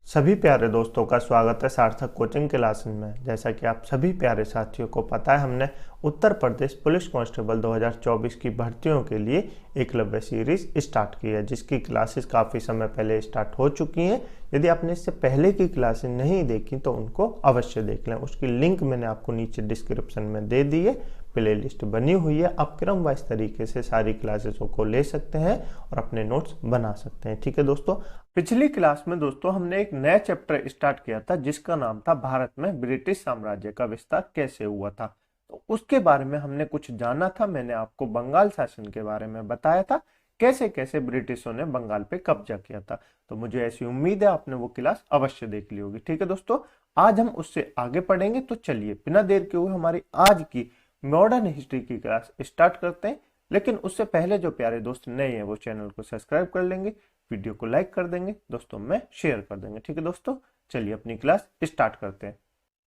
सभी प्यारे दोस्तों का स्वागत है सार्थक कोचिंग क्लासेस में। जैसा कि आप सभी प्यारे साथियों को पता है, हमने उत्तर प्रदेश पुलिस कांस्टेबल 2024 की भर्तियों के लिए एकलव्य सीरीज स्टार्ट की है, जिसकी क्लासेस काफ़ी समय पहले स्टार्ट हो चुकी हैं। यदि आपने इससे पहले की क्लासेस नहीं देखी तो उनको अवश्य देख लें। उसकी लिंक मैंने आपको नीचे डिस्क्रिप्शन में दे दी है। प्ले लिस्ट बनी हुई है, आप क्रम वाइज तरीके से सारी क्लासेसों को ले सकते हैं और अपने नोट्स बना सकते हैं। ठीक है दोस्तों, पिछली क्लास में दोस्तों हमने एक नया चैप्टर स्टार्ट किया था जिसका नाम था भारत में ब्रिटिश साम्राज्य का विस्तार कैसे हुआ था। तो उसके बारे में हमने कुछ जाना था। मैंने आपको बंगाल शासन के बारे में बताया था, कैसे कैसे ब्रिटिशों ने बंगाल पे कब्जा किया था। तो मुझे ऐसी उम्मीद है आपने वो क्लास अवश्य देख ली होगी। ठीक है दोस्तों, आज हम उससे आगे पढ़ेंगे। तो चलिए बिना देर के हुए हमारी आज की मॉडर्न हिस्ट्री की क्लास स्टार्ट करते हैं। लेकिन उससे पहले जो प्यारे दोस्त नए हैं वो चैनल को सब्सक्राइब कर लेंगे, वीडियो को लाइक कर देंगे, दोस्तों में शेयर कर देंगे। ठीक है दोस्तों, चलिए अपनी क्लास स्टार्ट करते हैं।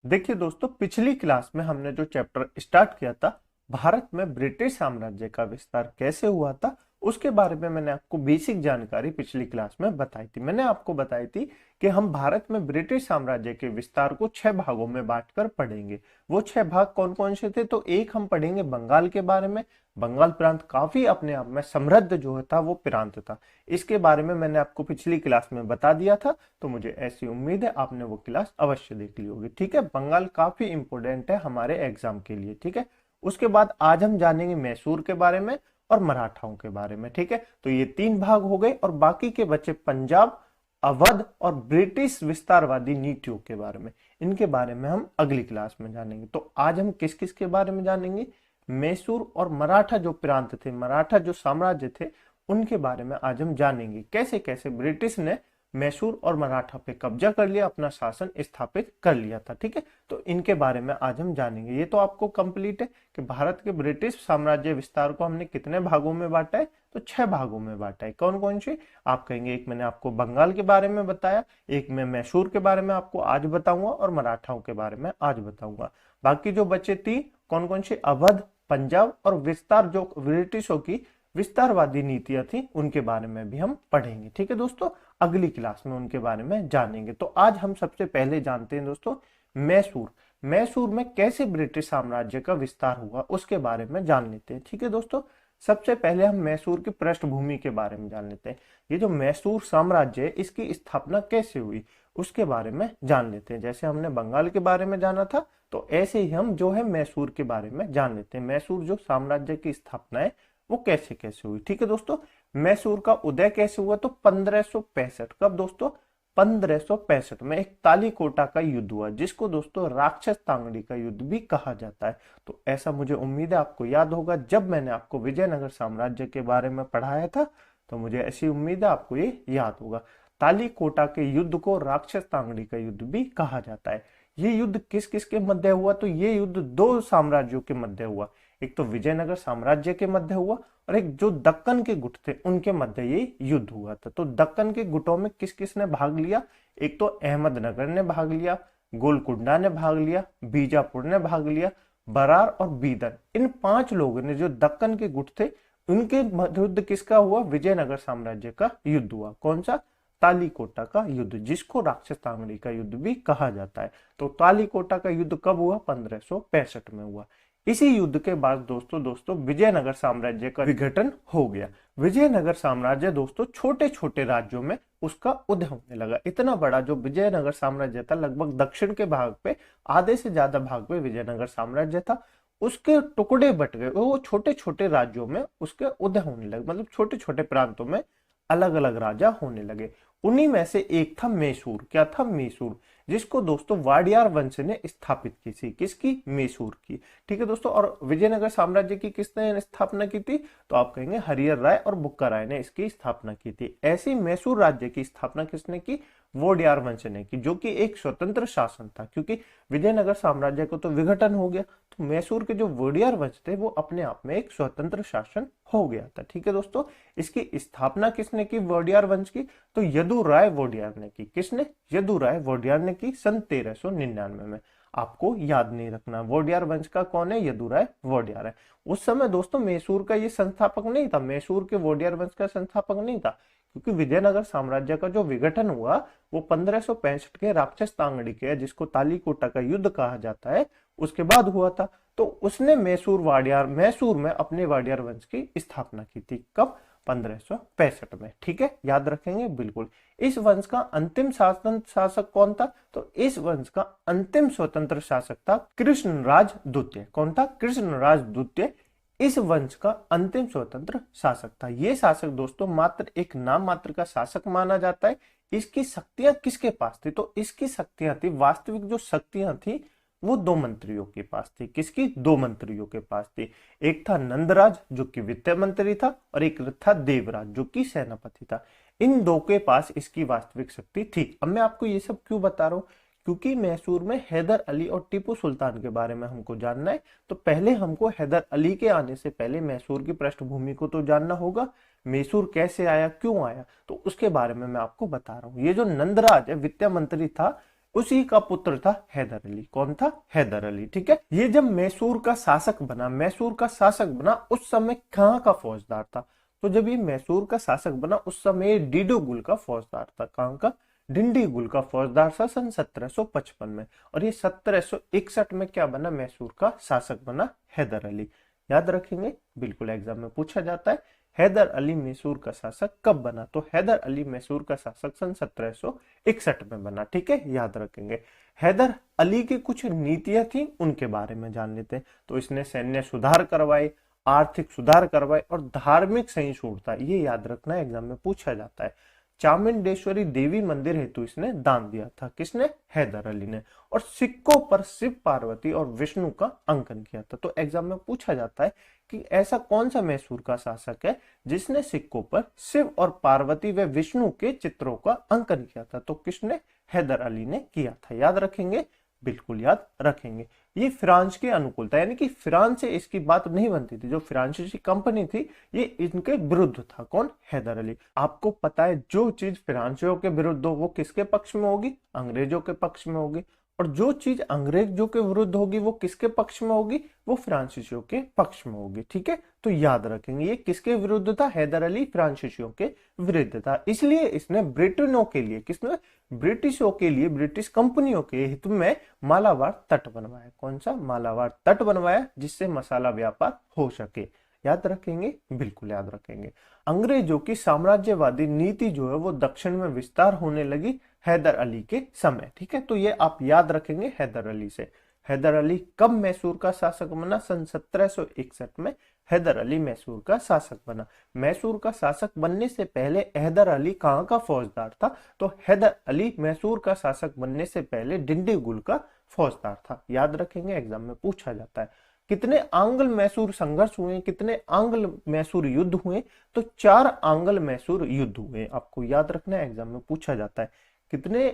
देखिए दोस्तों, पिछली क्लास में हमने जो चैप्टर स्टार्ट किया था भारत में ब्रिटिश साम्राज्य का विस्तार कैसे हुआ था, उसके बारे में मैंने आपको बेसिक जानकारी पिछली क्लास में बताई थी। मैंने आपको बताई थी कि हम भारत में ब्रिटिश साम्राज्य के विस्तार को 6 भागों में बांटकर पढ़ेंगे। वो 6 भाग कौन कौन से थे? तो एक हम पढ़ेंगे बंगाल के बारे में। बंगाल प्रांत काफी अपने आप में समृद्ध जो था वो प्रांत था। इसके बारे में मैंने आपको पिछली क्लास में बता दिया था, तो मुझे ऐसी उम्मीद है आपने वो क्लास अवश्य देख ली होगी। ठीक है, बंगाल काफी इंपोर्टेंट है हमारे एग्जाम के लिए। ठीक है, उसके बाद आज हम जानेंगे मैसूर के बारे में और मराठाओं के बारे में। ठीक है, तो ये 3 भाग हो गए और बाकी के बचे पंजाब, अवध और ब्रिटिश विस्तारवादी नीतियों के बारे में। इनके बारे में हम अगली क्लास में जानेंगे। तो आज हम किस किस के बारे में जानेंगे? मैसूर और मराठा जो प्रांत थे, मराठा जो साम्राज्य थे, उनके बारे में आज हम जानेंगे। कैसे कैसे ब्रिटिश ने मैसूर और मराठा पे कब्जा कर लिया, अपना शासन स्थापित कर लिया था। ठीक है, तो इनके बारे में आज हम जानेंगे। ये तो आपको कंप्लीट है कि भारत के ब्रिटिश साम्राज्य विस्तार को हमने कितने भागों में बांटा है? तो 6 भागों में बांटा है। कौन कौन से? आप कहेंगे एक मैंने आपको बंगाल के बारे में बताया, एक मैं मैसूर के बारे में आपको आज बताऊंगा और मराठाओं के बारे में आज बताऊंगा। बाकी जो बचे 3 कौन कौन से? अवध, पंजाब और विस्तार, जो ब्रिटिशों की विस्तारवादी नीतियां थी, उनके बारे में भी हम पढ़ेंगे। ठीक है दोस्तों, अगली क्लास में उनके बारे में जानेंगे। तो आज हम सबसे पहले जानते हैं दोस्तों मैसूर। मैसूर में कैसे ब्रिटिश साम्राज्य का विस्तार हुआ उसके बारे में जान लेते हैं। ठीक है दोस्तों, सबसे पहले हम मैसूर की पृष्ठभूमि के बारे में जान लेते हैं। ये जो मैसूर साम्राज्य है, इसकी स्थापना कैसे हुई उसके बारे में जान लेते हैं। जैसे हमने बंगाल के बारे में जाना था, तो ऐसे ही हम जो है मैसूर के बारे में जान लेते हैं। मैसूर जो साम्राज्य की स्थापना है वो कैसे कैसे हुई। ठीक है दोस्तों, मैसूर का उदय कैसे हुआ? तो 1565। कब दोस्तों? 1565 में एक तालीकोटा का युद्ध हुआ, जिसको दोस्तों राक्षस तांगड़ी का युद्ध भी कहा जाता है। तो ऐसा मुझे उम्मीद है आपको याद होगा, जब मैंने आपको विजयनगर साम्राज्य के बारे में पढ़ाया था, तो मुझे ऐसी उम्मीद है आपको ये याद होगा। तालीकोटा के युद्ध को राक्षस तांगड़ी का युद्ध भी कहा जाता है। ये युद्ध किस किस के मध्य हुआ? तो ये युद्ध 2 साम्राज्यों के मध्य हुआ। एक तो विजयनगर साम्राज्य के मध्य हुआ और एक जो दक्कन के गुट थे उनके मध्य ये युद्ध हुआ था। तो दक्कन के गुटों में किस किस ने भाग लिया? एक तो अहमदनगर ने भाग लिया, गोलकुंडा ने भाग लिया, बीजापुर ने भाग लिया, बरार और बीदर। इन 5 लोगों ने, जो दक्कन के गुट थे, उनके युद्ध किसका हुआ? विजयनगर साम्राज्य का युद्ध हुआ। कौन सा? तालीकोटा का युद्ध, जिसको राक्षस तांगड़ी का युद्ध भी कहा जाता है। तो तालीकोटा का युद्ध कब हुआ? 1565 में हुआ। इसी युद्ध के बाद दोस्तों विजयनगर साम्राज्य का विघटन हो गया। विजयनगर साम्राज्य दोस्तों छोटे छोटे राज्यों में उसका उदय होने लगा। इतना बड़ा जो विजयनगर साम्राज्य था, लगभग दक्षिण के भाग पे, आधे से ज्यादा भाग पे विजयनगर साम्राज्य था, उसके टुकड़े बट गए। वो छोटे छोटे राज्यों में उसके उदय होने लगे, मतलब छोटे छोटे प्रांतों में अलग अलग राजा होने लगे। उन्हीं में से एक था मैसूर। क्या था? मैसूर, जिसको दोस्तों वाडियार वंश ने स्थापित की थी। किसकी? मैसूर की। ठीक है दोस्तों, और विजयनगर साम्राज्य की किसने स्थापना की थी? तो आप कहेंगे हरिहर राय और बुक्का राय ने इसकी स्थापना की थी। ऐसी मैसूर राज्य की स्थापना किसने की? वोडियार वंश ने की, जो कि एक स्वतंत्र शासन था। क्योंकि विजयनगर साम्राज्य को तो विघटन हो गया, तो मैसूर के जो वोडियार वंश थे वो अपने आप में एक स्वतंत्र शासन हो गया था। ठीक है दोस्तों, इसकी स्थापना किसने की वोडियार वंश की? तो यदु राय वोडियार ने की। किसने? यदु राय वोडियार ने की सन 1399 में। आपको याद नहीं रखना, वोडियार वंश का कौन है? यदु राय वोडियार है। उस समय दोस्तों मैसूर का ये संस्थापक नहीं था, मैसूर के वोडियार वंश का संस्थापक नहीं था। क्योंकि विजयनगर साम्राज्य का जो विघटन हुआ वो 1565 के राक्षस तांगड़ी के, जिसको तालीकोटा का युद्ध कहा जाता है, उसके बाद हुआ था। तो उसने मैसूर में अपने वाडियार वंश की स्थापना की थी। कब? 1565 में। ठीक है, याद रखेंगे बिल्कुल। इस वंश का अंतिम शासक कौन था? तो इस वंश का अंतिम स्वतंत्र शासक था कृष्णराज द्वितीय। कौन था? कृष्णराज द्वितीय इस वंश का अंतिम स्वतंत्र शासक था। ये शासक दोस्तों मात्र एक नाम मात्र का शासक माना जाता है। इसकी शक्तियां किसके पास थी? तो इसकी शक्तियां थी, वास्तविक जो शक्तियां थी वो दो मंत्रियों के पास थी। किसकी? दो मंत्रियों के पास थी। एक था नंदराज जो कि वित्त मंत्री था, और एक था देवराज जो कि सेनापति था। इन दो के पास इसकी वास्तविक शक्ति थी। अब मैं आपको ये सब क्यों बता रहा हूं? क्योंकि मैसूर में हैदर अली और टीपू सुल्तान के बारे में हमको जानना है। तो पहले हमको हैदर अली के आने से पहले मैसूर की पृष्ठभूमि को तो जानना होगा। मैसूर कैसे आया, क्यों आया, तो उसके बारे में मैं आपको बता रहा हूँ। ये जो नंदराज है वित्त मंत्री था, उसी का पुत्र था हैदर अली। कौन था? हैदर अली। ठीक है, ये जब मैसूर का शासक बना उस समय कहाँ का फौजदार था? तो जब ये मैसूर का शासक बना उस समय डिंडीगुल का फौजदार था। कहाँ का? डिंडीगुल का फौजदार था सन 1755 में। और ये 1761 में क्या बना? मैसूर का शासक बना हैदर अली। याद रखेंगे बिल्कुल, एग्जाम में पूछा जाता है हैदर अली मैसूर का शासक कब बना? तो हैदर अली मैसूर का शासक सन 1761 में बना। ठीक है, याद रखेंगे। हैदर अली की कुछ नीतियां थी, उनके बारे में जान लेते हैं। तो इसने सैन्य सुधार करवाए, आर्थिक सुधार करवाए और धार्मिक सहिष्णुता, ये याद रखना एग्जाम में पूछा जाता है। चामुंडेश्वरी देवी मंदिर हेतु इसने दान दिया था। किसने? हैदर अली ने। और सिक्कों पर शिव, पार्वती और विष्णु का अंकन किया था। तो एग्जाम में पूछा जाता है कि ऐसा कौन सा मैसूर का शासक है जिसने सिक्कों पर शिव और पार्वती व विष्णु के चित्रों का अंकन किया था? तो किसने? हैदर अली ने किया था। याद रखेंगे बिल्कुल, याद रखेंगे। ये फ्रांस के अनुकूल था, यानी कि फ्रांस से इसकी बात नहीं बनती थी। जो फ्रांसीसी कंपनी थी ये इनके विरुद्ध था। कौन? हैदर अली। आपको पता है जो चीज फ्रांसीसियों के विरुद्ध हो वो किसके पक्ष में होगी? अंग्रेजों के पक्ष में होगी। और जो चीज अंग्रेजों के विरुद्ध होगी वो किसके पक्ष में होगी? वो फ्रांसीसियों के पक्ष में होगी। ठीक है, तो याद रखेंगे ये किसके विरुद्ध था? हैदर अली फ्रांसीसियों के विरुद्ध था। इसलिए इसने ब्रिटेनों के लिए, किसने? ब्रिटिशों के लिए, ब्रिटिश कंपनियों के हित में मालाबार तट बनवाया। कौन सा? मालाबार तट बनवाया, जिससे मसाला व्यापार हो सके। याद रखेंगे बिल्कुल, याद रखेंगे। अंग्रेजों की साम्राज्यवादी नीति जो है वो दक्षिण में विस्तार होने लगी हैदर अली के समय। ठीक है, तो ये आप याद रखेंगे हैदर अली से। हैदर अली कब मैसूर का शासक बना? सन 1761 में हैदर अली मैसूर का शासक बना। मैसूर का शासक बनने से पहले हैदर अली कहाँ का फौजदार था? तो हैदर अली मैसूर का शासक बनने से पहले डिंडीगुल का फौजदार था। याद रखेंगे, एग्जाम में पूछा जाता है। कितने आंग्ल मैसूर संघर्ष हुए, कितने आंग्ल मैसूर युद्ध हुए? तो 4 आंग्ल मैसूर युद्ध हुए। आपको याद रखना है, एग्जाम में पूछा जाता है। कितने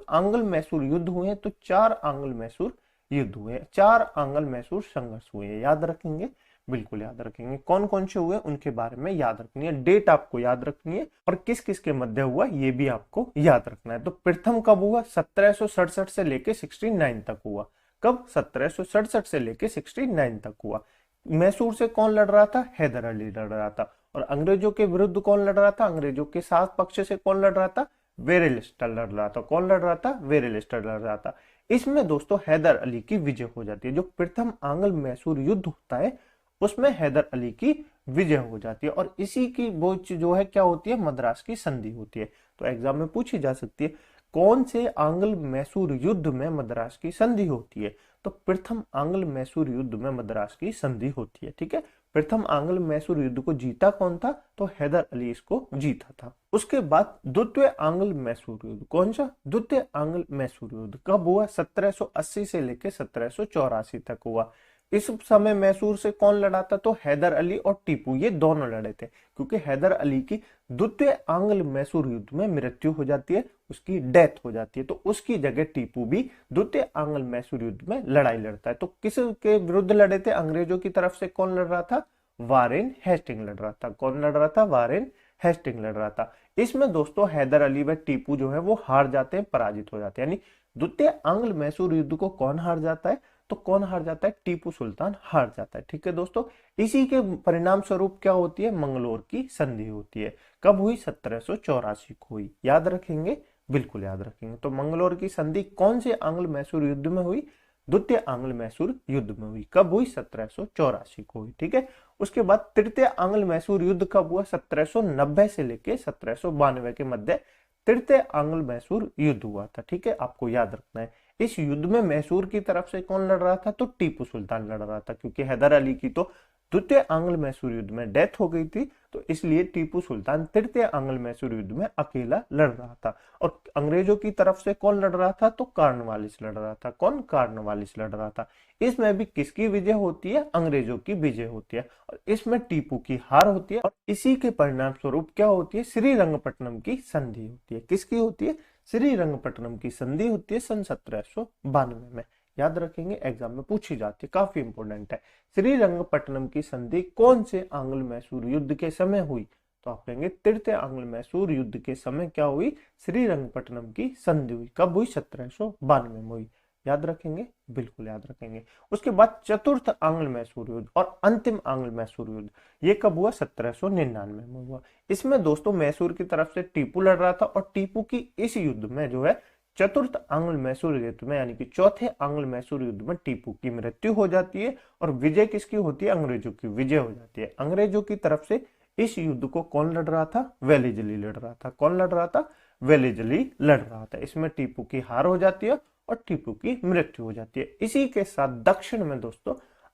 आंग्ल मैसूर युद्ध हुए? तो 4 आंग्ल मैसूर युद्ध हुए, 4 आंग्ल मैसूर संघर्ष हुए। याद रखेंगे बिल्कुल, याद रखेंगे। कौन कौन से हुए उनके बारे में याद रखनी है, डेट आपको याद रखनी है, और किस किस के मध्य हुआ ये भी आपको याद रखना है। तो प्रथम कब हुआ? 1767 से लेके 69 तक हुआ। कब? 1767 से लेके 69 तक हुआ। मैसूर से कौन लड़ रहा था? हैदर अली लड़ रहा था। और अंग्रेजों के विरुद्ध कौन लड़ रहा था? अंग्रेजों के साथ पक्ष से कौन लड़ रहा था? वेरेलिस्टर लड़ रहा था। कौन लड़ रहा था? वेरेलिस्टर लड़ रहा था। इसमें दोस्तों हैदर अली की विजय हो जाती है। जो प्रथम आंग्ल मैसूर युद्ध होता है उसमें हैदर अली की विजय हो जाती है, और इसी की वो जो है क्या होती है? मद्रास की संधि होती है। तो एग्जाम में पूछी जा सकती है कौन से आंग्ल मैसूर युद्ध में मद्रास की संधि होती है? तो प्रथम आंग्ल मैसूर युद्ध में मद्रास की संधि होती है। ठीक है, प्रथम आंग्ल मैसूर युद्ध को जीता कौन था? तो हैदर अली इसको जीता था। उसके बाद द्वितीय आंग्ल मैसूर युद्ध, कौन सा? द्वितीय आंग्ल मैसूर युद्ध कब हुआ? 1780 से लेकर 1784 तक हुआ। इस समय मैसूर से कौन लड़ा था? तो हैदर अली और टीपू, ये दोनों लड़े थे। क्योंकि हैदर अली की द्वितीय आंग्ल मैसूर युद्ध में मृत्यु हो जाती है, उसकी डेथ हो जाती है, तो उसकी जगह टीपू भी द्वितीय आंग्ल मैसूर युद्ध में लड़ाई लड़ता है। तो किसके विरुद्ध लड़े थे? अंग्रेजों की तरफ से कौन लड़ रहा था? वारेन हेस्टिंग लड़ रहा था। कौन लड़ रहा था? वारेन हेस्टिंग लड़ रहा था। इसमें दोस्तों हैदर अली व टीपू जो है वो हार जाते हैं, पराजित हो जाते हैं। यानी द्वितीय आंग्ल मैसूर युद्ध को कौन हार जाता है? तो कौन हार जाता है? टीपू सुल्तान हार जाता है। ठीक है दोस्तों, इसी के परिणाम स्वरूप क्या होती है? मंगलोर की संधि होती है। कब हुई? 1784 को हुई। याद रखेंगे, बिल्कुल याद रखेंगे। तो मंगलोर की संधि कौन से आंग्ल मैसूर युद्ध में हुई? द्वितीय आंग्ल मैसूर युद्ध में हुई। कब हुई? 1784 को हुई। ठीक है, उसके बाद तृतीय आंग्ल मैसूर युद्ध कब हुआ? 1790 से लेके 1792 के मध्य तृतीय आंग्ल मैसूर युद्ध हुआ था। ठीक है, आपको याद रखना है। इस युद्ध में मैसूर की तरफ से कौन लड़ रहा था? तो टीपू सुल्तान लड़ रहा था, क्योंकि हैदर अली की तो द्वितीय आंग्ल मैसूर युद्ध में डेथ हो गई थी, तो इसलिए टीपू सुल्तान तृतीय आंग्ल मैसूर युद्ध में अकेला लड़ रहा था। और अंग्रेजों की तरफ से कौन लड़ रहा था? तो कॉर्नवालिस लड़ रहा था। कौन? कॉर्नवालिस लड़ रहा था। इसमें भी किसकी विजय होती है? अंग्रेजों की विजय होती है, और इसमें टीपू की हार होती है। और इसी के परिणाम स्वरूप क्या होती है? श्रीरंगपट्टनम की संधि होती है। किसकी होती है? श्रीरंगपट्टनम की संधि होती है सन 1792 में। याद रखेंगे, एग्जाम में पूछी जाती है, काफी इंपोर्टेंट है। श्रीरंगपट्टनम की संधि कौन से आंग्ल मैसूर युद्ध के समय हुई? तो आप कहेंगे तृतीय आंग्ल मैसूर युद्ध के समय क्या हुई? श्रीरंगपट्टनम की संधि हुई। कब हुई? 1792 में हुई। याद रखेंगे, बिल्कुल याद रखेंगे। उसके बाद चतुर्थ आंग्ल मैसूर युद्ध और अंतिम आंग्ल मैसूर युद्ध, ये कब हुआ? 1799 में हुआ। इसमें दोस्तों मैसूर की तरफ से टीपू लड़ रहा था, और टीपू की इस युद्ध में जो है चतुर्थ आंग्ल मैसूर युद्ध में, यानी कि चौथे आंग्ल मैसूर युद्ध में टीपू की मृत्यु हो जाती है, और विजय किसकी होती है? अंग्रेजों की विजय हो जाती है। अंग्रेजों की तरफ से इस युद्ध को कौन लड़ रहा था? वेलीजली लड़ रहा था। कौन लड़ रहा था? वेलीजली लड़ रहा था। इसमें टीपू की हार हो जाती है और टीपू की मृत्यु हो जाती है। इसी के साथ दक्षिण में दोस्तों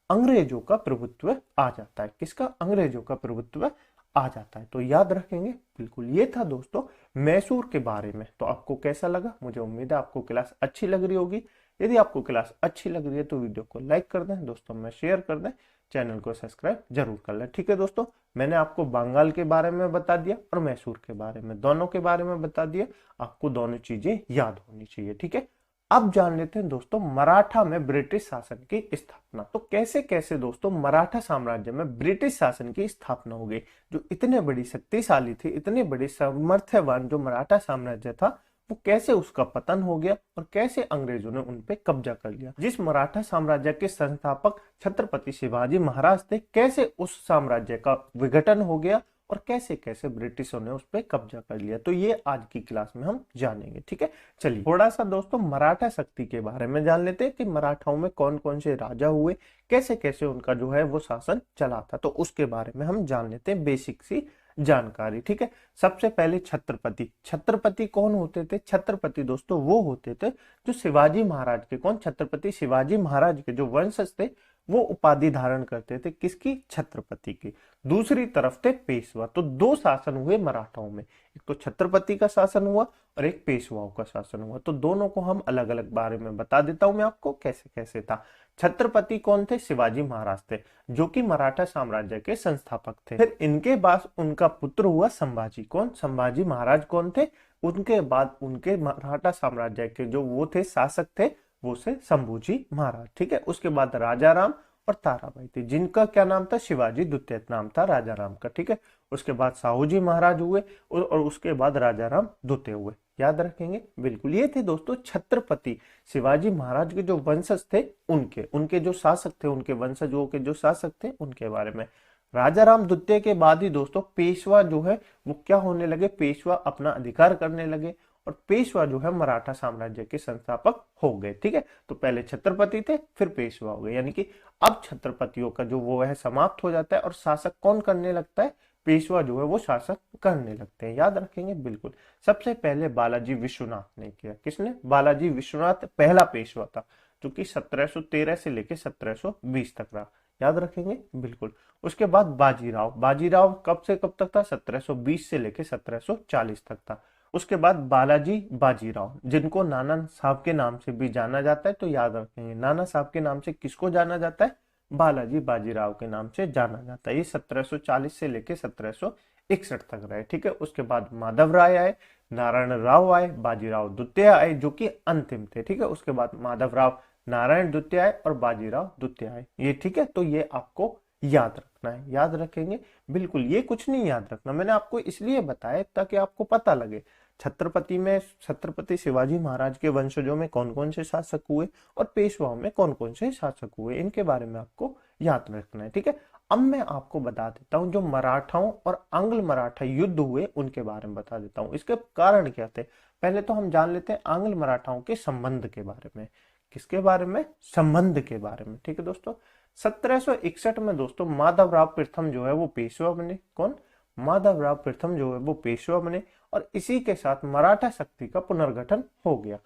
अंग्रेजों का प्रभुत्व आ जाता है। किसका? अंग्रेजों का प्रभुत्व आ जाता है। तो याद रखेंगे, बिल्कुल। ये था दोस्तों मैसूर के बारे में। तो आपको कैसा लगा? मुझे उम्मीद है आपको क्लास अच्छी लग रही होगी। यदि आपको क्लास अच्छी लग रही है तो वीडियो को लाइक कर दें, दोस्तों में शेयर कर दें, चैनल को सब्सक्राइब जरूर कर लें। ठीक है दोस्तों, मैंने आपको बंगाल के बारे में बता दिया और मैसूर के बारे में, दोनों के बारे में बता दिया। आपको दोनों चीजें याद होनी चाहिए। ठीक है, अब जान लेते हैं दोस्तों मराठा में ब्रिटिश शासन की स्थापना। तो कैसे कैसे दोस्तों मराठा साम्राज्य में ब्रिटिश शासन की स्थापना हो गई। जो इतने बड़ी शक्तिशाली थी, इतने बड़े सामर्थ्यवान जो मराठा साम्राज्य था, वो कैसे उसका पतन हो गया और कैसे अंग्रेजों ने उन पे कब्जा कर लिया। जिस मराठा साम्राज्य के संस्थापक छत्रपति शिवाजी महाराज थे, कैसे उस साम्राज्य का विघटन हो गया और कैसे कैसे ब्रिटिशों ने उस पर कब्जा कर लिया। तो ये आज की क्लास में हम जानेंगे। ठीक है, चलिए थोड़ा सा दोस्तों मराठा शक्ति के बारे में जान लेते हैं कि मराठाओं में कौन कौन से राजा हुए, कैसे कैसे उनका जो है वो शासन चला था। तो उसके बारे में हम जान लेते हैं बेसिक सी जानकारी। ठीक है, सबसे पहले छत्रपति। छत्रपति कौन होते थे? छत्रपति दोस्तों वो होते थे जो शिवाजी महाराज के, कौन? छत्रपति शिवाजी महाराज के जो वंशज थे, वो उपाधि धारण करते थे। किसकी? छत्रपति की। दूसरी तरफ थे पेशवा। तो दो शासन हुए मराठाओं में, एक तो छत्रपति का शासन हुआ और एक पेशवाओं का शासन हुआ। तो दोनों को हम अलग अलग बारे में बता देता हूं मैं आपको कैसे कैसे था। छत्रपति कौन थे? शिवाजी महाराज थे, जो कि मराठा साम्राज्य के संस्थापक थे। फिर इनके बाद उनका पुत्र हुआ संभाजी। कौन? संभाजी महाराज कौन थे? उनके बाद उनके मराठा साम्राज्य के जो वो थे शासक थे, वो से शंभूजी महाराज। ठीक है, उसके बाद राजा राम और ताराबाई थी, जिनका क्या नाम था? शिवाजी द्वितीय नाम था राजा राम का। ठीक है, उसके बाद साहूजी महाराज हुए और उसके बाद राजा राम द्वितीय हुए। याद रखेंगे, बिल्कुल। ये थे दोस्तों छत्रपति शिवाजी महाराज के जो वंशज थे, उनके जो शासक थे, उनके वंशजों के जो शासक थे, उनके बारे में। राजा राम द्वितीय के बाद ही दोस्तों पेशवा जो है वो क्या होने लगे? पेशवा अपना अधिकार करने लगे और पेशवा जो है मराठा साम्राज्य के संस्थापक हो गए। ठीक है, तो पहले छत्रपति थे, फिर पेशवा हो गए, यानी कि अब छत्रपतियों का जो वो है समाप्त हो जाता है और शासक कौन करने लगता है? पेशवा जो है वो शासक करने लगते हैं। याद रखेंगे, बिल्कुल। सबसे पहले बालाजी विश्वनाथ ने किया। किसने? बालाजी विश्वनाथ पहला पेशवा था, जो कि 1713 से लेकर 1720 तक रहा। याद रखेंगे, बिल्कुल। उसके बाद बाजीराव। बाजीराव कब से कब तक था? 1720 से लेकर 1740 तक था। उसके बाद बालाजी बाजीराव, जिनको नाना साहब के नाम से भी जाना जाता है। तो याद रखेंगे, नाना साहब के नाम से किसको जाना जाता है? बालाजी बाजीराव के नाम से जाना जाता है। ये 1740 से लेके 1761 तक रहे। ठीक है, उसके बाद माधव राय आए, नारायण राव आए, बाजीराव द्वितीय आए, जो कि अंतिम थे। ठीक है, उसके बाद माधव राव, नारायण द्वितीय आए और बाजीराव द्वितीय आए। ये ठीक है, तो ये आपको याद रखना है। याद रखेंगे, बिल्कुल। ये कुछ नहीं याद रखना, मैंने आपको इसलिए बताया ताकि आपको पता लगे। छत्रपति में छत्रपति शिवाजी महाराज के वंशजों में कौन कौन से शासक हुए और पेशवाओं में कौन कौन से शासक हुए, इनके बारे में आपको याद रखना है। ठीक है, अब मैं आपको बता देता हूं जो मराठाओं और आंग्ल मराठा युद्ध हुए उनके बारे में बता देता हूं, इसके कारण क्या थे। पहले तो हम जान लेते हैं आंग्ल मराठाओं के संबंध के बारे में। किसके बारे में? संबंध के बारे में। ठीक है दोस्तों, 1761 में दोस्तों माधवराव प्रथम जो है वो पेशवा बने। कौन? माधवराव प्रथम जो है वो पेशवा बने और इसी के साथ मराठा शक्ति का पुनर्गठन हो गया।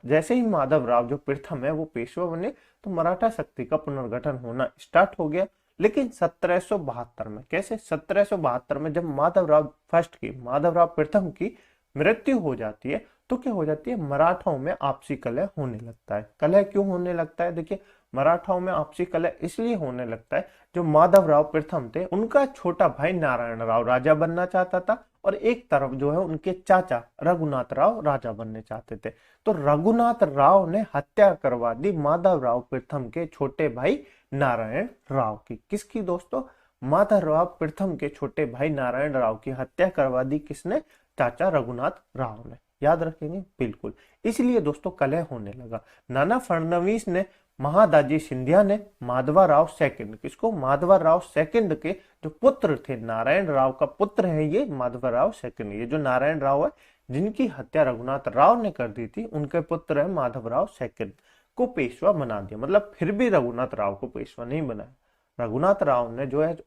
जैसे ही माधवराव जो प्रथम है वो पेशवा बने तो मराठा शक्ति का पुनर्गठन होना स्टार्ट हो गया। लेकिन 1772 में, कैसे? 1772 में जब माधवराव प्रथम की मृत्यु हो जाती है तो क्या हो जाती है, मराठाओं में आपसी कलह होने लगता है। कलह क्यों होने लगता है? देखिए, मराठाओं में आपसी कलह इसलिए होने लगता है, जो माधवराव प्रथम थे उनका छोटा भाई नारायण राव राजा बनना चाहता था और एक तरफ जो है उनके चाचा रघुनाथ राव राजा बनने चाहते थे। तो रघुनाथ राव ने हत्या करवा दी माधवराव प्रथम के छोटे भाई नारायण राव की। किसकी दोस्तों? माधवराव प्रथम के छोटे भाई नारायण राव की हत्या करवा दी किसने? चाचा रघुनाथ राव ने। याद रखेंगे बिल्कुल, इसलिए दोस्तों कलह होने लगा। नाना फडणवीस ने, महादाजी सिंधिया ने माधवराव सेकंड, किसको? माधवराव सेकंड के जो पुत्र थे, नारायण राव का पुत्र है ये माधवराव सेकंड। ये जो नारायण राव है जिनकी हत्या रघुनाथ राव ने कर दी थी, उनके पुत्र है माधवराव सेकंड को पेशवा बना दिया। मतलब फिर भी रघुनाथ राव को पेशवा नहीं बनाया। रघुनाथ राव ने जो है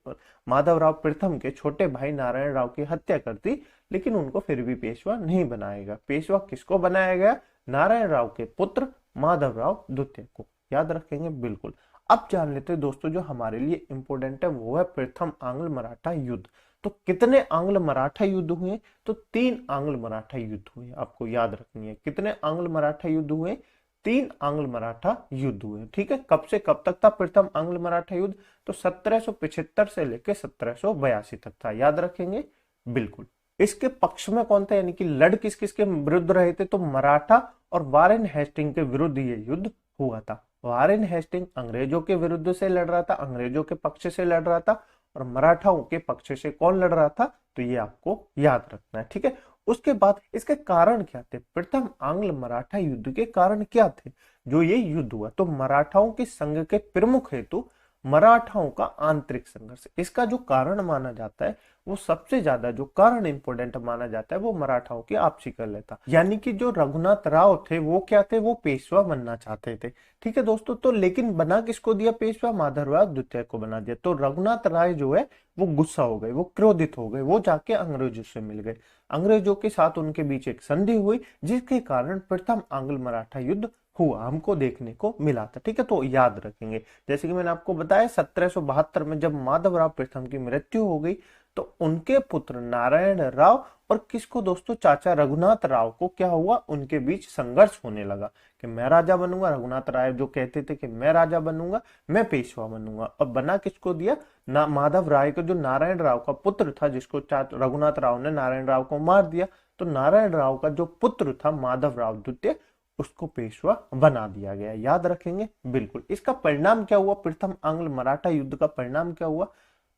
माधवराव प्रथम के छोटे भाई नारायण राव की हत्या कर दी, लेकिन उनको फिर भी पेशवा नहीं बनाएगा। पेशवा किसको बनाया गया? नारायण राव के पुत्र माधवराव द्वितीय को। याद रखेंगे बिल्कुल। अब जान लेते हैं दोस्तों जो हमारे लिए इंपोर्टेंट है वो है प्रथम आंग्ल मराठा युद्ध। तो कितने आंग्ल मराठा युद्ध हुए? तो 3 आंग्ल मराठा युद्ध हुए। आपको याद रखनी है कितने आंग्ल मराठा युद्ध हुए? 3 आंग्ल मराठा युद्ध हुए। ठीक है, कब से कब तक था प्रथम आंग्ल मराठा युद्ध? तो 1775 से लेकर 1782 तक था। याद रखेंगे बिल्कुल। इसके पक्ष में कौन था, यानी कि लड़ किस किस के विरुद्ध रहे थे? तो मराठा और वारेन हेस्टिंग के विरुद्ध ये युद्ध हुआ था। वारेन हेस्टिंग अंग्रेजों के विरुद्ध से लड़ रहा था, अंग्रेजों के पक्ष से लड़ रहा था, और मराठाओं के पक्ष से कौन लड़ रहा था? तो ये आपको याद रखना है। ठीक है, उसके बाद इसके कारण क्या थे? प्रथम आंग्ल मराठा युद्ध के कारण क्या थे जो ये युद्ध हुआ? तो मराठाओं के संघ के प्रमुख हेतु मराठाओं का आंतरिक संघर्ष, इसका जो कारण माना जाता है वो सबसे ज्यादा जो कारण इंपोर्टेंट माना जाता है वो मराठाओं की आपसी कलह था। यानी कि जो रघुनाथ राव थे वो क्या थे? वो पेशवा बनना चाहते थे। ठीक है दोस्तों, तो लेकिन बना किसको दिया पेशवा? माधवराव द्वितीय को बना दिया। तो रघुनाथ राय जो है वो गुस्सा हो गए, वो क्रोधित हो गए, वो जाके अंग्रेजों से मिल गए। अंग्रेजों के साथ उनके बीच एक संधि हुई जिसके कारण प्रथम आंग्ल मराठा युद्ध हुआ, हमको देखने को मिला था। ठीक है, तो याद रखेंगे। जैसे कि मैंने आपको बताया 1772 में जब माधवराव प्रथम की मृत्यु हो गई तो उनके पुत्र नारायण राव और किसको दोस्तों? चाचा रघुनाथ राव को क्या हुआ? उनके बीच संघर्ष होने लगा कि मैं राजा बनूंगा। रघुनाथ राय जो कहते थे कि मैं राजा बनूंगा, मैं पेशवा बनूंगा। और बना किसको दिया? ना माधव राय को, जो नारायण राव का पुत्र था, जिसको रघुनाथ राव ने नारायण राव को मार दिया। तो नारायण राव का जो पुत्र था माधव राव द्वितीय, उसको पेशवा बना दिया गया। याद रखेंगे बिल्कुल। इसका परिणाम क्या हुआ? प्रथम आंग्ल मराठा युद्ध का परिणाम क्या हुआ?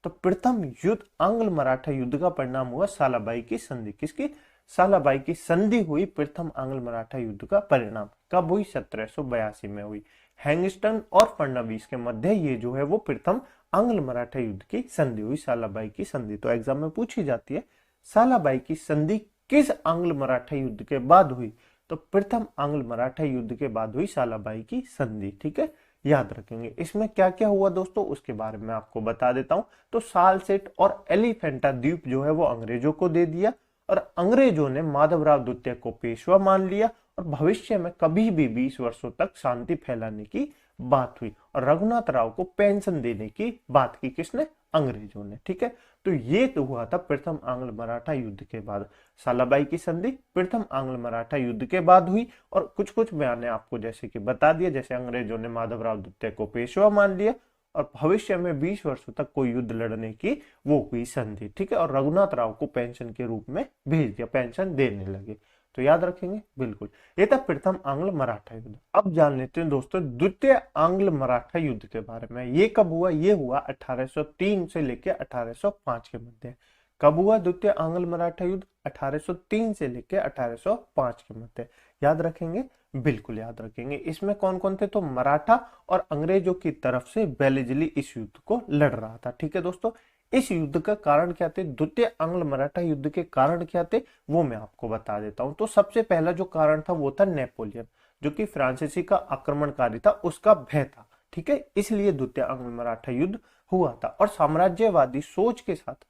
तो प्रथम युद्ध आंग्ल मराठा युद्ध का परिणाम हुआ सालाबाई की संधि। किसकी? सालाबाई की संधि हुई प्रथम आंग्ल मराठा युद्ध का परिणाम। कब हुई? 1782 में हुई। हैंगस्टन और फडणवीस के मध्य ये जो है वो प्रथम आंग्ल मराठा युद्ध की संधि हुई, सालाबाई की संधि। तो एग्जाम में पूछी जाती है सालाबाई की संधि किस आंग्ल मराठा युद्ध के बाद हुई? तो प्रथम आंग्ल मराठा युद्ध के बाद हुई सालाबाई की संधि। ठीक है, याद रखेंगे। इसमें क्या क्या हुआ दोस्तों उसके बारे में आपको बता देता हूं। तो सालसेट और एलिफेंटा द्वीप जो है वो अंग्रेजों को दे दिया और अंग्रेजों ने माधवराव द्वितीय को पेशवा मान लिया और भविष्य में कभी भी 20 वर्षों तक शांति फैलाने की बात हुई और रघुनाथ राव को पेंशन देने की बात की। किसने? अंग्रेजों ने। ठीक है, तो ये तो हुआ था प्रथम आंग्ल मराठा युद्ध के बाद। सालाबाई की संधि प्रथम आंग्ल मराठा युद्ध के बाद हुई और कुछ कुछ मैंने आपको जैसे कि बता दिया, जैसे अंग्रेजों ने माधवराव द्वितीय को पेशवा मान लिया और भविष्य में 20 वर्षों तक कोई युद्ध लड़ने की वो हुई संधि। ठीक है, और रघुनाथ राव को पेंशन के रूप में भेज दिया, पेंशन देने लगे। तो याद रखेंगे बिल्कुल। ये था प्रथम आंग्ल मराठा युद्ध। अब जान लेते हैं दोस्तों द्वितीय आंग्ल मराठा युद्ध के बारे में। ये कब हुआ? ये हुआ 1803 से लेकर 1805 के मध्य। कब हुआ द्वितीय आंग्ल मराठा युद्ध? 1803 से लेकर 1805 के मध्य। याद रखेंगे, बिल्कुल याद रखेंगे। इसमें कौन कौन थे? तो मराठा और अंग्रेजों की तरफ से वेलेस्ली इस युद्ध को लड़ रहा था। ठीक है दोस्तों, इस युद्ध का कारण क्या थे? द्वितीय आंग्ल मराठा युद्ध के कारण क्या थे वो मैं आपको बता देता हूं। तो सबसे पहला जो कारण था वो था नेपोलियन, जो कि फ्रांसीसी का आक्रमणकारी था, उसका भय था। ठीक है, इसलिए द्वितीय आंग्ल मराठा युद्ध हुआ था। और साम्राज्यवादी सोच के साथ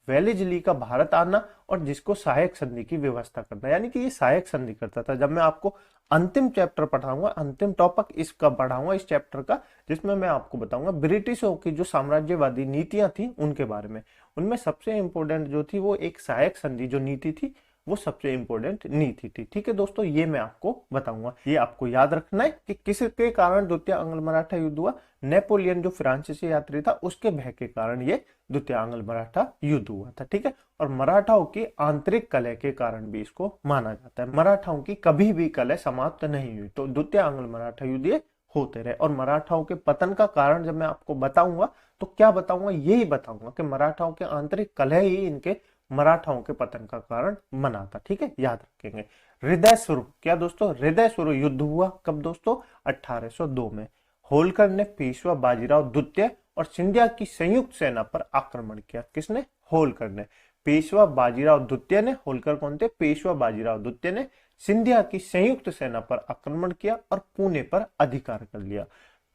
वेलेस्ली का भारत आना और जिसको सहायक संधि की व्यवस्था करना, यानी कि ये सहायक संधि करता था। जब मैं आपको अंतिम चैप्टर पढ़ाऊंगा, अंतिम टॉपिक इसका पढ़ाऊंगा इस चैप्टर का, जिसमें मैं आपको बताऊंगा ब्रिटिशों की जो साम्राज्यवादी नीतियां थी उनके बारे में। उनमें सबसे इंपॉर्टेंट जो थी वो एक सहायक संधि जो नीति थी, वो सबसे इंपॉर्टेंट नीति थी। ठीक है दोस्तों, ये मैं आपको बताऊंगा। ये आपको याद रखना है कि किसके कारण द्वितीय आंग्ल मराठा युद्ध हुआ। नेपोलियन जो फ्रांसीसी यात्री था उसके भय के कारण ये द्वितीय आंग्ल मराठा युद्ध हुआ था। ठीक है, और मराठाओं की आंतरिक कलह के कारण भी इसको माना जाता है। मराठाओं की कभी भी कलह समाप्त नहीं हुई, तो द्वितीय आंग्ल मराठा युद्ध ये होते रहे। और मराठाओं के पतन का कारण जब मैं आपको बताऊंगा तो क्या बताऊंगा? यही बताऊंगा कि मराठाओं के आंतरिक कलह ही इनके मराठाओं के पतन का कारण बना था। ठीक है, याद रखेंगे। हृदय स्वरूप, क्या दोस्तों? हृदय स्वरूप युद्ध हुआ कब दोस्तों? 1802 में। होलकर ने पेशवा बाजीराव द्वितीय और सिंधिया की संयुक्त सेना पर आक्रमण किया। किसने? होलकर ने। पेशवा बाजीराव द्वितीय ने, होलकर कौन थे? पेशवा बाजीराव द्वितीय ने सिंधिया की संयुक्त सेना पर आक्रमण किया और पुणे पर अधिकार कर लिया।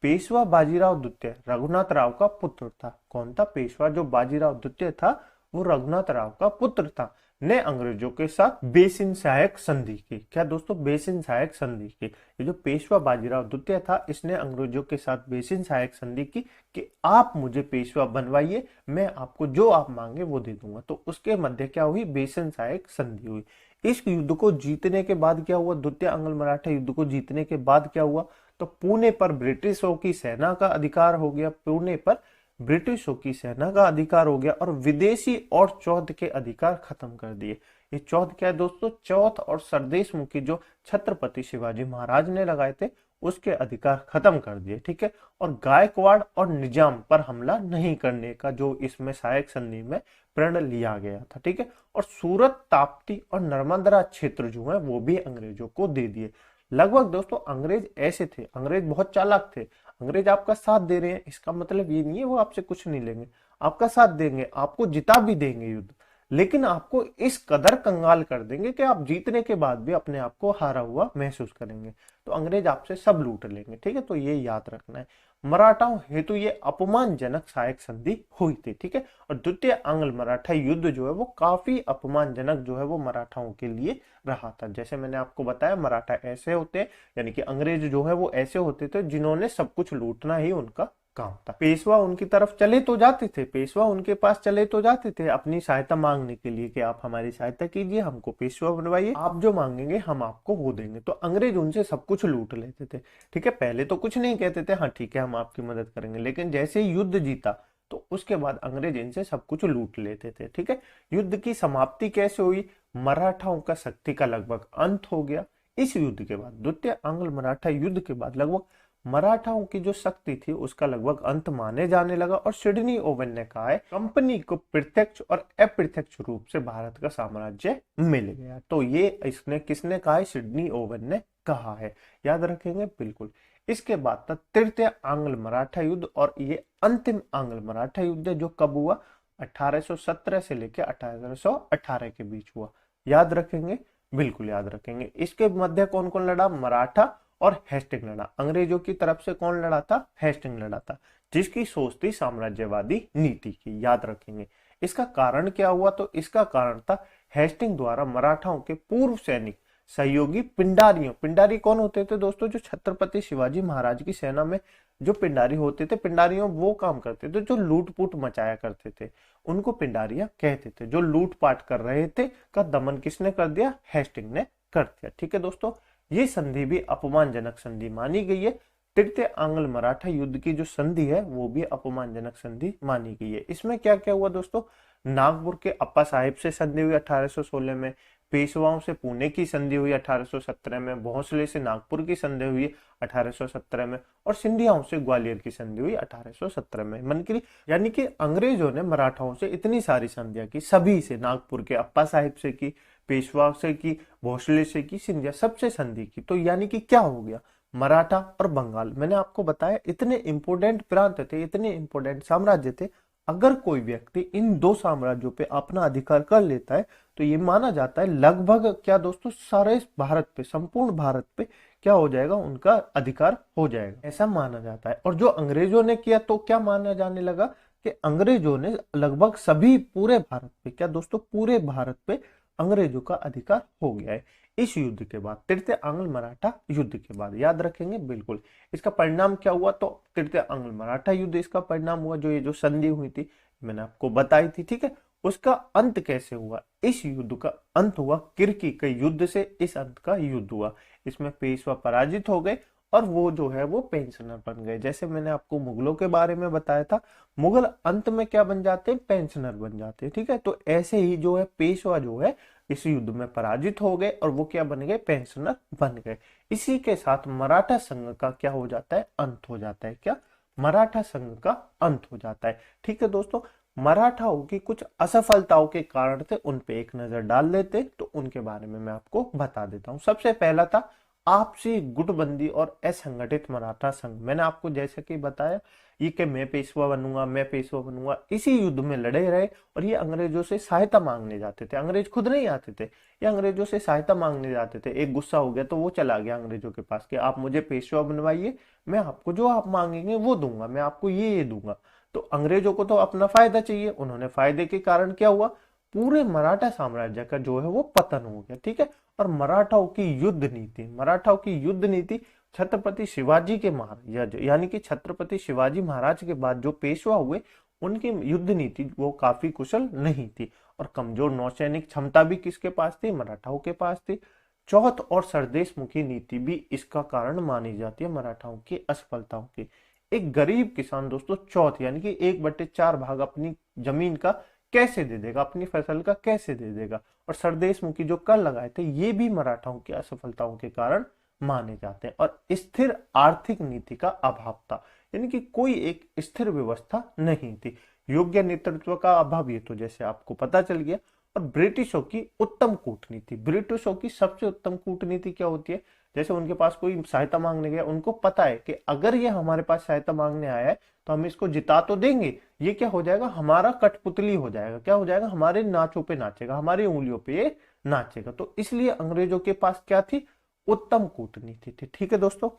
पेशवा बाजीराव द्वितीय रघुनाथ राव का पुत्र था। कौन था? पेशवा जो बाजीराव द्वितीय था वो रघुनाथ राव का पुत्र था। ने अंग्रेजों के साथ बेसिन सहायक संधि की। क्या दोस्तों? बेसिन सहायक संधि की। ये जो पेशवा बाजीराव द्वितीय था इसने अंग्रेजों के साथ बेसिन सहायक संधि की कि आप मुझे पेशवा बनवाइए, मैं आपको जो आप मांगे वो दे दूंगा। तो उसके मध्य क्या हुई? बेसिन सहायक संधि हुई। इस युद्ध को जीतने के बाद क्या हुआ? द्वितीय आंग्ल मराठा युद्ध को जीतने के बाद क्या हुआ? तो पुणे पर ब्रिटिशों की सेना का अधिकार हो गया। पुणे पर ब्रिटिशों की सेना का अधिकार हो गया और विदेशी और चौथ के अधिकार खत्म कर दिए। ये चौथ क्या है दोस्तों? चौथ और सरदेशमुखी जो छत्रपति शिवाजी महाराज ने लगाए थे उसके अधिकार खत्म कर दिए। ठीक है, और गायकवाड़ और निजाम पर हमला नहीं करने का जो इसमें सहायक संधि में प्रण लिया गया था। ठीक है, और सूरत, ताप्ती और नर्मदा क्षेत्र जो है वो भी अंग्रेजों को दे दिए। लगभग दोस्तों अंग्रेज ऐसे थे, अंग्रेज बहुत चालाक थे। अंग्रेज आपका साथ दे रहे हैं इसका मतलब ये नहीं है वो आपसे कुछ नहीं लेंगे, आपका साथ देंगे, आपको जिता भी देंगे युद्ध, लेकिन आपको इस कदर कंगाल कर देंगे कि आप जीतने के बाद भी अपने आप को हारा हुआ महसूस करेंगे। तो अंग्रेज आपसे सब लूट लेंगे। ठीक है, तो ये याद रखना है। मराठाओं हेतु ये अपमानजनक सहायक संधि हुई थी। ठीक है, और द्वितीय आंग्ल मराठा युद्ध जो है वो काफी अपमानजनक जो है वो मराठाओं के लिए रहा था। जैसे मैंने आपको बताया मराठा ऐसे होते हैं, यानी कि अंग्रेज जो है वो ऐसे होते थे जिन्होंने सब कुछ लूटना ही उनका काम था। पेशवा उनकी तरफ चले तो जाते थे, पेशवा उनके पास चले तो जाते थे अपनी सहायता मांगने के लिए कि आप हमारी सहायता कीजिए, हमको पेशवा बनवाइए, आप जो मांगेंगे हम आपको वो देंगे। तो अंग्रेज उनसे सब कुछ लूट लेते थे। ठीक है, पहले तो कुछ नहीं कहते थे, हाँ ठीक है हम आपकी मदद करेंगे, लेकिन जैसे ही युद्ध जीता तो उसके बाद अंग्रेज इनसे सब कुछ लूट लेते थे। ठीक है, युद्ध की समाप्ति कैसे हुई? मराठाओं का शक्ति का लगभग अंत हो गया। इस युद्ध के बाद, द्वितीय आंग्ल मराठा युद्ध के बाद लगभग मराठाओं की जो शक्ति थी उसका लगभग अंत माने जाने लगा। और सिडनी ओवन ने कहा है कंपनी को प्रत्यक्ष और अप्रत्यक्ष रूप से भारत का साम्राज्य मिल गया। तो ये इसने किसने कहा है? सिडनी ओवन ने कहा है। याद रखेंगे बिल्कुल। इसके बाद था तृतीय आंग्ल मराठा युद्ध और ये अंतिम आंग्ल मराठा युद्ध जो कब हुआ? 1817 से लेकर 1818 के बीच हुआ। याद रखेंगे, बिल्कुल याद रखेंगे। इसके मध्य कौन कौन लड़ा? मराठा और हेस्टिंग लड़ा। अंग्रेजों की तरफ से कौन लड़ा था? हेस्टिंग लड़ा था, जिसकी सोच थी साम्राज्यवादी नीति की। याद रखेंगे। इसका कारण क्या हुआ? तो इसका कारण था हेस्टिंग द्वारा मराठाओं के पूर्व सैनिक सहयोगी पिंडारियों। पिंडारी कौन होते थे दोस्तों? जो छत्रपति शिवाजी महाराज की सेना में जो पिंडारी होते थे, पिंडारियों वो काम करते थे जो लूटपूट मचाया करते थे, उनको पिंडारिया कहते थे। जो लूटपाट कर रहे थे का दमन किसने कर दिया? हेस्टिंग ने कर दिया। ठीक है दोस्तों, ये संधि भी अपमानजनक संधि मानी गई है। तृतीय आंग्ल मराठा युद्ध की जो संधि है वो भी अपमानजनक संधि मानी गई है। इसमें क्या क्या हुआ दोस्तों? नागपुर के अप्पा साहिब से संधि हुई 1816 में, पेशवाओं से पुणे की संधि हुई 1817 में, भोंसले से नागपुर की संधि हुई 1817 में, और सिंधियाओं से ग्वालियर की संधि हुई 1817 में। मनकरी यानी कि अंग्रेजों ने मराठाओं से इतनी सारी संधियां की, सभी से, नागपुर के अप्पा साहिब से की, पेशवा से की, भोसले से की, सिंधिया सबसे संधि की। तो यानी कि क्या हो गया, मराठा और बंगाल, मैंने आपको बताया इतने इंपोर्टेंट प्रांत थे, इतने इंपोर्टेंट साम्राज्य थे। अगर कोई व्यक्ति इन दो साम्राज्यों पे अपना अधिकार कर लेता है तो ये माना जाता है लगभग क्या दोस्तों, सारे भारत पे, संपूर्ण भारत पे क्या हो जाएगा, उनका अधिकार हो जाएगा, ऐसा माना जाता है। और जो अंग्रेजों ने किया तो क्या माना जाने लगा कि अंग्रेजों ने लगभग सभी पूरे भारत पे, क्या दोस्तों, पूरे भारत पे अंग्रेजों का अधिकार हो गया है इस युद्ध के बाद, तृतीय आंग्ल मराठा युद्ध के बाद। याद रखेंगे बिल्कुल। इसका परिणाम क्या हुआ, तो तृतीय आंग्ल मराठा युद्ध इसका परिणाम हुआ। जो ये जो संधि हुई थी मैंने आपको बताई थी, ठीक है। उसका अंत कैसे हुआ, इस युद्ध का अंत हुआ किर्की के युद्ध से, इस अंत का युद्ध हुआ। इसमें पेशवा पराजित हो गए और वो जो है वो पेंशनर बन गए। जैसे मैंने आपको मुगलों के बारे में बताया था, मुगल अंत में क्या बन जाते हैं, पेंशनर बन जाते हैं, ठीक है। तो ऐसे ही जो है पेशवा जो है इस युद्ध में पराजित हो गए और वो क्या बन गए, पेंशनर बन गए। इसी के साथ मराठा संघ का क्या हो जाता है, अंत हो जाता है। क्या, मराठा संघ का अंत हो जाता है। ठीक है दोस्तों, मराठाओं की कुछ असफलताओं के कारण थे, उन पे एक नजर डाल लेते तो उनके बारे में मैं आपको बता देता हूं। सबसे पहला था आपसी गुटबंदी और असंगठित मराठा संघ। मैंने आपको जैसे कि बताया ये कि मैं पेशवा बनूंगा, मैं पेशवा बनूंगा, इसी युद्ध में लड़े रहे और ये अंग्रेजों से सहायता मांगने जाते थे। अंग्रेज खुद नहीं आते थे, ये अंग्रेजों से सहायता मांगने जाते थे। एक गुस्सा हो गया तो वो चला गया अंग्रेजों के पास कि आप मुझे पेशवा बनवाइए, मैं आपको जो आप मांगेंगे वो दूंगा, मैं आपको ये दूंगा। तो अंग्रेजों को तो अपना फायदा चाहिए, उन्होंने फायदे के कारण क्या हुआ, पूरे मराठा साम्राज्य का जो है वो पतन हो गया। ठीक है। और मराठाओं की युद्ध नीति, मराठाओं की युद्ध नीति छत्रपति शिवाजी के महाराज, यानी कि छत्रपति शिवाजी महाराज के बाद जो पेशवा हुए उनकी युद्ध नीति वो काफी कुशल नहीं थी और कमजोर नौसैनिक क्षमता भी किसके पास थी, मराठाओं के पास थी। चौथ और सरदेशमुखी नीति भी इसका कारण मानी जाती है मराठाओं की असफलताओं की। एक गरीब किसान दोस्तों चौथ यानी कि 1/4 भाग अपनी जमीन का कैसे दे देगा, अपनी फसल का कैसे दे देगा। और सरदेशमुखी जो कर लगाए थे ये भी मराठाओं की असफलताओं के कारण माने जाते हैं। और स्थिर आर्थिक नीति का अभाव था, यानी कि कोई एक स्थिर व्यवस्था नहीं थी। योग्य नेतृत्व का अभाव, ये तो जैसे आपको पता चल गया। और ब्रिटिशों की उत्तम कूटनीति, ब्रिटिशों की सबसे उत्तम कूटनीति क्या होती है, जैसे उनके पास कोई सहायता मांगने गया, उनको पता है कि अगर ये हमारे पास सहायता मांगने आया है तो हम इसको जिता तो देंगे, ये क्या हो जाएगा, हमारा कठपुतली हो जाएगा, क्या हो जाएगा, हमारे नाचों पे नाचेगा, हमारी उंगलियों पे ये नाचेगा। तो इसलिए अंग्रेजों के पास क्या थी, उत्तम कूटनीति थी। ठीक है दोस्तों,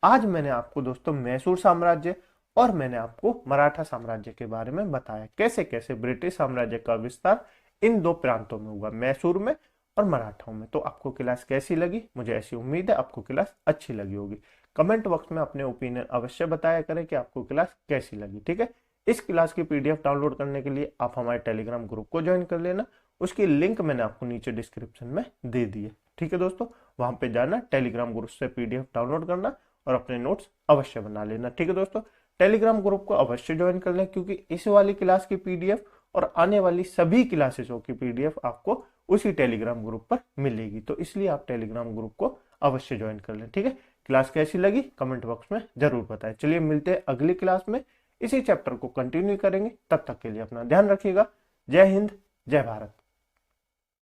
आज मैंने आपको दोस्तों मैसूर साम्राज्य और मैंने आपको मराठा साम्राज्य के बारे में बताया, कैसे कैसे ब्रिटिश साम्राज्य का विस्तार इन दो प्रांतों में हुआ, मैसूर में और मराठाओं में। तो आपको क्लास कैसी लगी, मुझे ऐसी उम्मीद है आपको क्लास अच्छी लगी होगी। कमेंट बॉक्स में अपने ओपिनियन अवश्य बताया करें कि आपको क्लास कैसी लगी। ठीक है। इस क्लास की पीडीएफ डाउनलोड करने के लिए आप हमारे टेलीग्राम ग्रुप को ज्वाइन कर लेना, उसकी लिंक मैंने आपको नीचे डिस्क्रिप्शन में दे दी है। ठीक है दोस्तों, वहां पे जाना, टेलीग्राम ग्रुप से पीडीएफ डाउनलोड करना और अपने नोट्स अवश्य बना लेना। ठीक है दोस्तों, टेलीग्राम ग्रुप को अवश्य ज्वाइन कर लें क्योंकि इस वाली क्लास की पीडीएफ और आने वाली सभी क्लासेसों की पीडीएफ आपको उसी टेलीग्राम ग्रुप पर मिलेगी। तो इसलिए आप टेलीग्राम ग्रुप को अवश्य ज्वाइन कर लें। ठीक है। क्लास कैसी लगी कमेंट बॉक्स में जरूर बताएं। चलिए मिलते हैं अगली क्लास में, इसी चैप्टर को कंटिन्यू करेंगे। तब तक के लिए अपना ध्यान रखिएगा। जय हिंद, जय भारत।